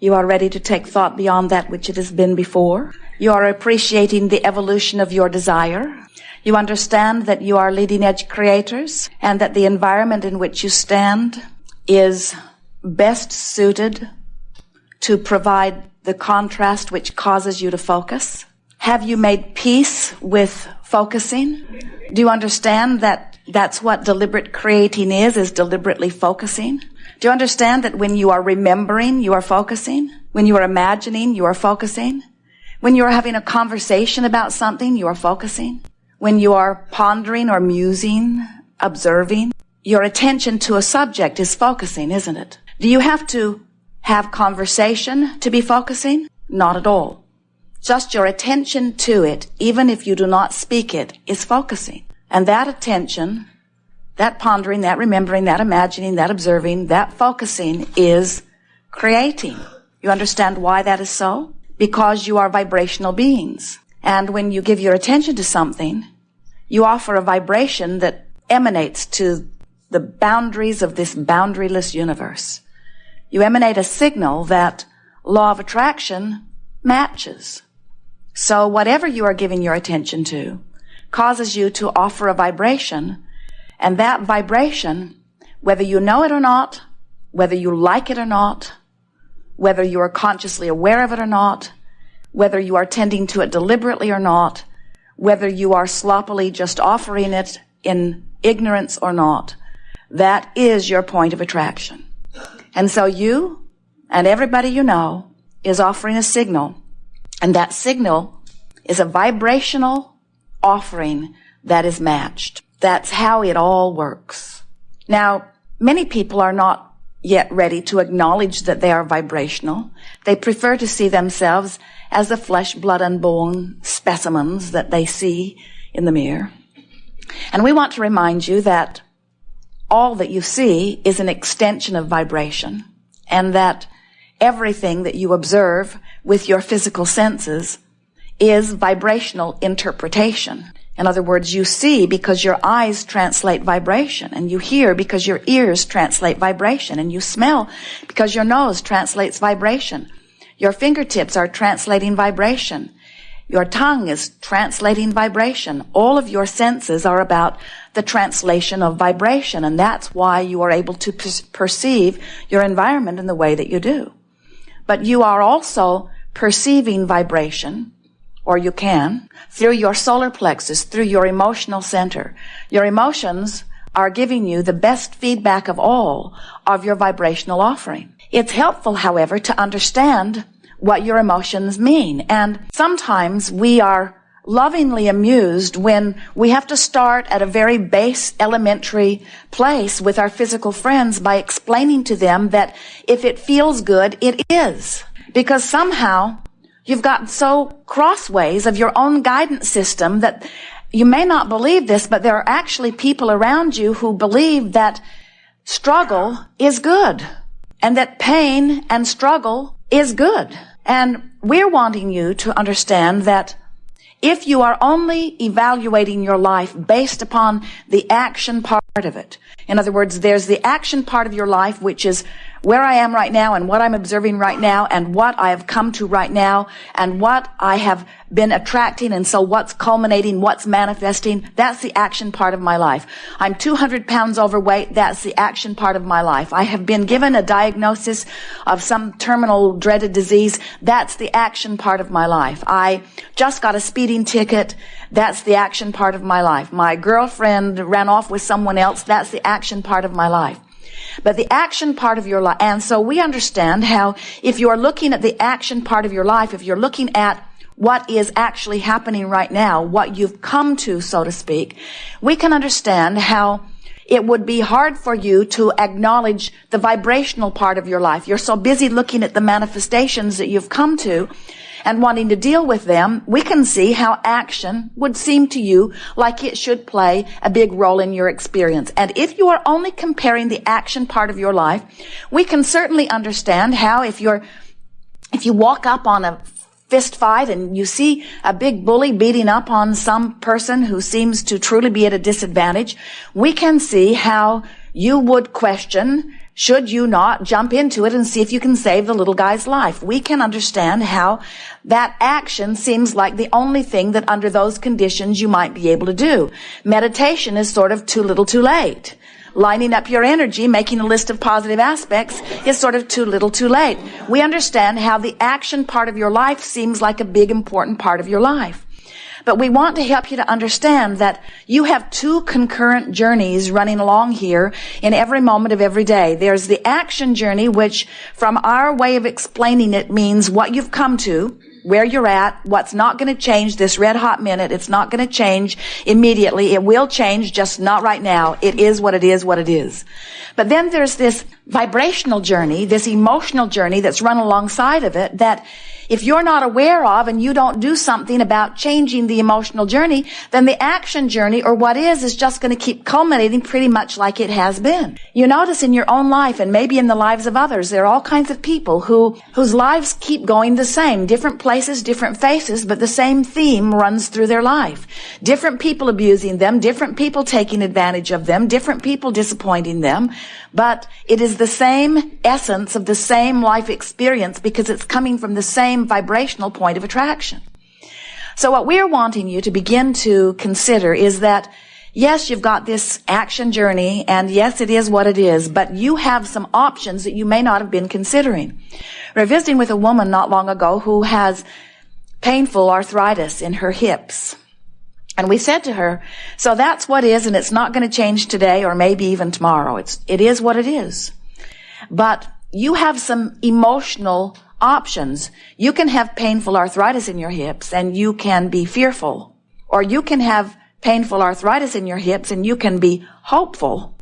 You are ready to take thought beyond that which it has been before. You are appreciating the evolution of your desire. You understand that you are leading-edge creators and that the environment in which you stand is best suited to provide the contrast which causes you to focus. Have you made peace with focusing? Do you understand that that's what deliberate creating is deliberately focusing? Do you understand that when you are remembering, you are focusing? When you are imagining, you are focusing? When you are having a conversation about something, you are focusing? When you are pondering or musing, observing, your attention to a subject is focusing, isn't it? Do you have to have conversation to be focusing? Not at all. Just your attention to it, even if you do not speak it, is focusing. And that attention, that pondering, that remembering, that imagining, that observing, that focusing is creating. You understand why that is so? Because you are vibrational beings. And when you give your attention to something, you offer a vibration that emanates to the boundaries of this boundaryless universe. You emanate a signal that law of attraction matches. So whatever you are giving your attention to causes you to offer a vibration, and that vibration, whether you know it or not, whether you like it or not, whether you are consciously aware of it or not, whether you are tending to it deliberately or not, whether you are sloppily just offering it in ignorance or not, that is your point of attraction. And so you and everybody you know is offering a signal, and that signal is a vibrational offering that is matched. That's how it all works. Now, many people are not yet ready to acknowledge that they are vibrational. They prefer to see themselves as the flesh, blood, and bone specimens that they see in the mirror. And we want to remind you that all that you see is an extension of vibration, and that everything that you observe with your physical senses is vibrational interpretation. In other words, you see because your eyes translate vibration, and you hear because your ears translate vibration, and you smell because your nose translates vibration. Your fingertips are translating vibration. Your tongue is translating vibration. All of your senses are about the translation of vibration, and that's why you are able to perceive your environment in the way that you do. But you are also perceiving vibration, or you can, through your solar plexus, through your emotional center. Your emotions are giving you the best feedback of all of your vibrational offering. It's helpful, however, to understand what your emotions mean. And sometimes we are lovingly amused when we have to start at a very base elementary place with our physical friends by explaining to them that if it feels good, it is. Because somehow you've gotten so crossways of your own guidance system that you may not believe this, but there are actually people around you who believe that struggle is good and that pain and struggle is good. And we're wanting you to understand that if you are only evaluating your life based upon the action part of it, in other words, there's the action part of your life, which is where I am right now and what I'm observing right now and what I have come to right now and what I have been attracting, and so what's culminating, what's manifesting, that's the action part of my life. I'm 200 pounds overweight, that's the action part of my life. I have been given a diagnosis of some terminal dreaded disease, that's the action part of my life. I just got a speeding ticket, that's the action part of my life. My girlfriend ran off with someone else, that's the action part of my life. But the action part of your life, and so we understand how if you are looking at the action part of your life, if you're looking at what is actually happening right now, what you've come to, so to speak, we can understand how it would be hard for you to acknowledge the vibrational part of your life. You're so busy looking at the manifestations that you've come to and wanting to deal with them. We can see how action would seem to you like it should play a big role in your experience. And if you are only comparing the action part of your life, we can certainly understand how if you walk up on a fist fight and you see a big bully beating up on some person who seems to truly be at a disadvantage, we can see how you would question should you not jump into it and see if you can save the little guy's life? We can understand how that action seems like the only thing that under those conditions you might be able to do. Meditation is sort of too little too late. Lining up your energy, making a list of positive aspects is sort of too little too late. We understand how the action part of your life seems like a big important part of your life. But we want to help you to understand that you have two concurrent journeys running along here in every moment of every day. There's the action journey, which from our way of explaining it means what you've come to, where you're at, what's not going to change this red hot minute. It's not going to change immediately. It will change, just not right now. It is what it is, what it is. But then there's this vibrational journey, this emotional journey that's run alongside of it that if you're not aware of and you don't do something about changing the emotional journey, then the action journey, or what is just going to keep culminating pretty much like it has been. You notice in your own life and maybe in the lives of others, there are all kinds of people whose lives keep going the same. Different places, different faces, but the same theme runs through their life. Different people abusing them, different people taking advantage of them, different people disappointing them. But it is the same essence of the same life experience because it's coming from the same vibrational point of attraction. So what we're wanting you to begin to consider is that, yes, you've got this action journey, and yes, it is what it is, but you have some options that you may not have been considering. We were visiting with a woman not long ago who has painful arthritis in her hips. And we said to her, so that's what is, and it's not going to change today or maybe even tomorrow. It is what it is. But you have some emotional options. You can have painful arthritis in your hips and you can be fearful. Or you can have painful arthritis in your hips and you can be hopeful.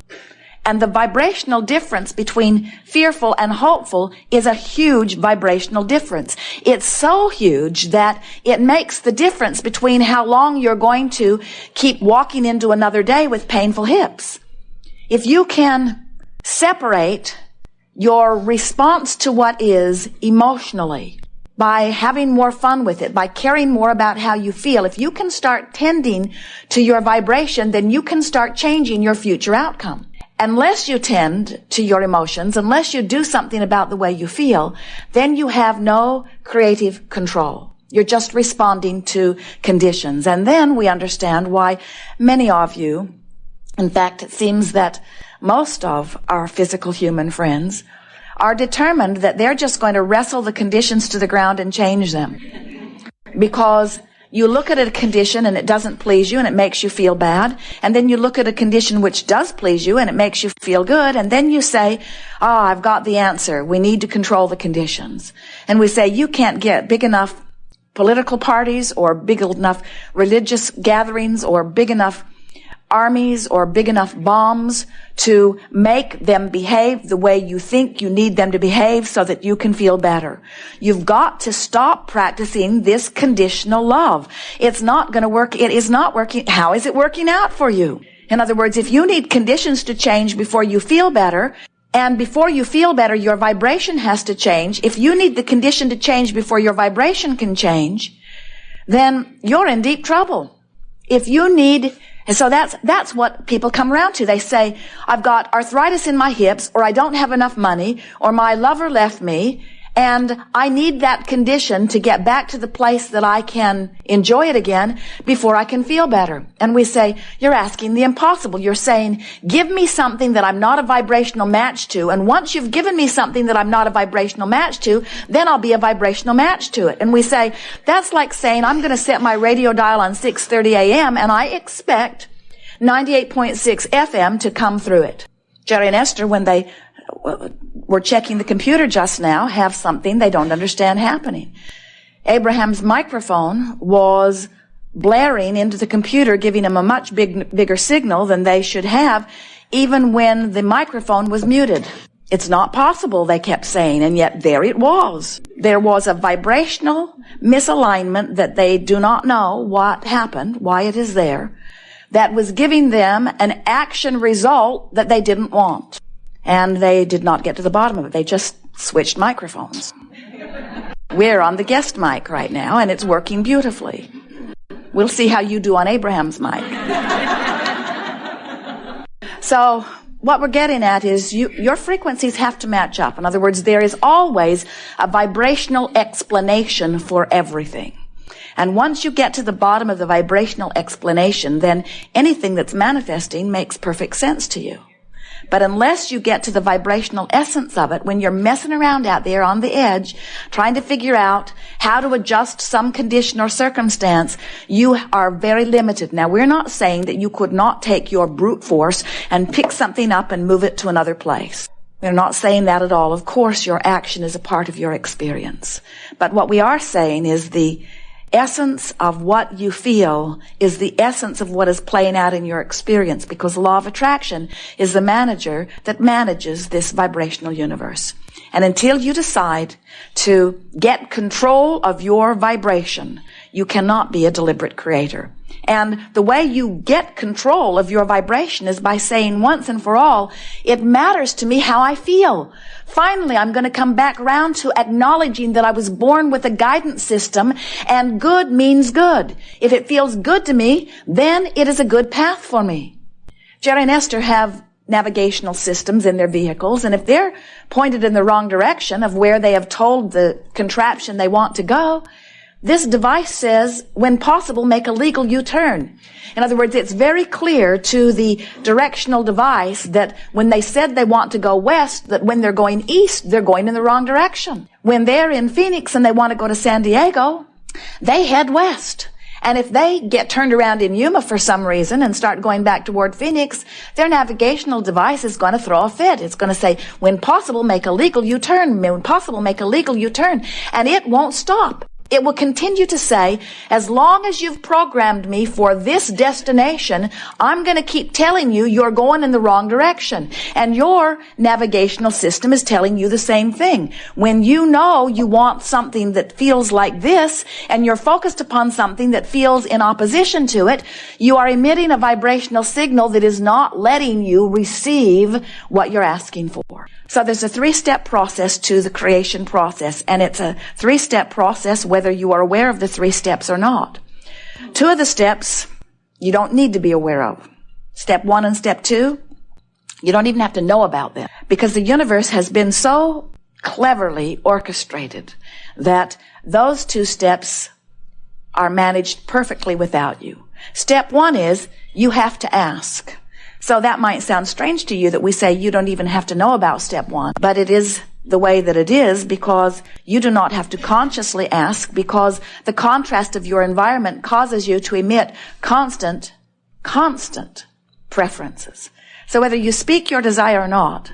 And the vibrational difference between fearful and hopeful is a huge vibrational difference. It's so huge that it makes the difference between how long you're going to keep walking into another day with painful hips. If you can separate your response to what is emotionally by having more fun with it, by caring more about how you feel, if you can start tending to your vibration, then you can start changing your future outcome. Unless you tend to your emotions, unless you do something about the way you feel, then you have no creative control. You're just responding to conditions. And then we understand why many of you, in fact, it seems that most of our physical human friends are determined that they're just going to wrestle the conditions to the ground and change them. Because you look at a condition and it doesn't please you and it makes you feel bad. And then you look at a condition which does please you and it makes you feel good. And then you say, I've got the answer. We need to control the conditions. And we say, you can't get big enough political parties or big enough religious gatherings or big enough armies or big enough bombs to make them behave the way you think you need them to behave so that you can feel better. You've got to stop practicing this conditional love. It's not going to work. It is not working. How is it working out for you? In other words, if you need conditions to change before you feel better, and before you feel better, your vibration has to change. If you need the condition to change before your vibration can change, then you're in deep trouble. If you need And so that's what people come around to. They say, I've got arthritis in my hips, or I don't have enough money, or my lover left me, and I need that condition to get back to the place that I can enjoy it again before I can feel better. And we say, you're asking the impossible. You're saying, give me something that I'm not a vibrational match to, and once you've given me something that I'm not a vibrational match to, then I'll be a vibrational match to it. And we say, that's like saying, I'm going to set my radio dial on 6:30 a.m. and I expect 98.6 FM to come through it. Jerry and Esther, when they were checking the computer just now, have something they don't understand happening. Abraham's microphone was blaring into the computer, giving him a much bigger signal than they should have, even when the microphone was muted. It's not possible, they kept saying, and yet there it was. There was a vibrational misalignment that they do not know what happened, why it is there, that was giving them an action result that they didn't want. And they did not get to the bottom of it. They just switched microphones. We're on the guest mic right now, and it's working beautifully. We'll see how you do on Abraham's mic. So what we're getting at is your frequencies have to match up. In other words, there is always a vibrational explanation for everything. And once you get to the bottom of the vibrational explanation, then anything that's manifesting makes perfect sense to you. But unless you get to the vibrational essence of it, when you're messing around out there on the edge, trying to figure out how to adjust some condition or circumstance, you are very limited. Now, we're not saying that you could not take your brute force and pick something up and move it to another place. We're not saying that at all. Of course, your action is a part of your experience. But what we are saying is the essence of what you feel is the essence of what is playing out in your experience, because the law of attraction is the manager that manages this vibrational universe. And until you decide to get control of your vibration, you cannot be a deliberate creator. And the way you get control of your vibration is by saying once and for all, it matters to me how I feel. Finally, I'm going to come back around to acknowledging that I was born with a guidance system, and good means good. If it feels good to me, then it is a good path for me. Jerry and Esther have navigational systems in their vehicles, and if they're pointed in the wrong direction of where they have told the contraption they want to go, this device says, when possible, make a legal U-turn. In other words, it's very clear to the directional device that when they said they want to go west, that when they're going east, they're going in the wrong direction. When they're in Phoenix and they want to go to San Diego, they head west. And if they get turned around in Yuma for some reason and start going back toward Phoenix, their navigational device is going to throw a fit. It's going to say, when possible, make a legal U-turn. When possible, make a legal U-turn. And it won't stop. It will continue to say, as long as you've programmed me for this destination, I'm going to keep telling you you're going in the wrong direction. And your navigational system is telling you the same thing. When you know you want something that feels like this, and you're focused upon something that feels in opposition to it, you are emitting a vibrational signal that is not letting you receive what you're asking for. So there's a 3-step process to the creation process, and it's a 3-step process whether you are aware of the 3 steps or not. 2 of the steps you don't need to be aware of. Step 1 and step 2, you don't even have to know about them, because the universe has been so cleverly orchestrated that those 2 steps are managed perfectly without you. Step 1 is you have to ask. So that might sound strange to you that we say you don't even have to know about step 1, but it is the way that it is, because you do not have to consciously ask, because the contrast of your environment causes you to emit constant preferences. So whether you speak your desire or not,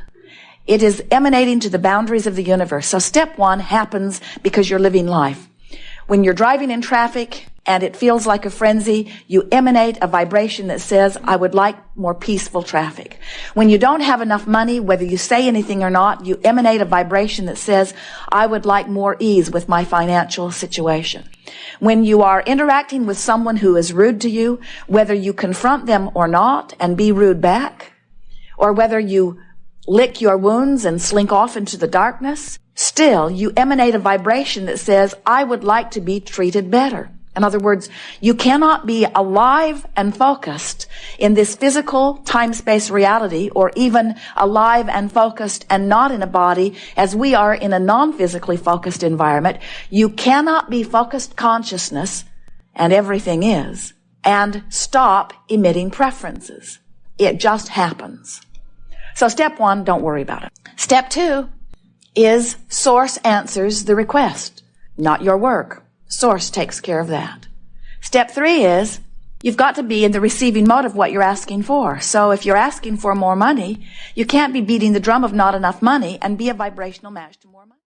it is emanating to the boundaries of the universe. So step 1 happens because you're living life. When you're driving in traffic and it feels like a frenzy, you emanate a vibration that says, I would like more peaceful traffic. When you don't have enough money, whether you say anything or not, you emanate a vibration that says, I would like more ease with my financial situation. When you are interacting with someone who is rude to you, whether you confront them or not and be rude back, or whether you lick your wounds and slink off into the darkness, still you emanate a vibration that says, I would like to be treated better. In other words, you cannot be alive and focused in this physical time-space reality, or even alive and focused and not in a body as we are in a non-physically focused environment. You cannot be focused consciousness, and everything is, and stop emitting preferences. It just happens. So step 1, don't worry about it. Step 2 is source answers the request, not your work. Source takes care of that. Step 3 is you've got to be in the receiving mode of what you're asking for. So if you're asking for more money, you can't be beating the drum of not enough money and be a vibrational match to more money.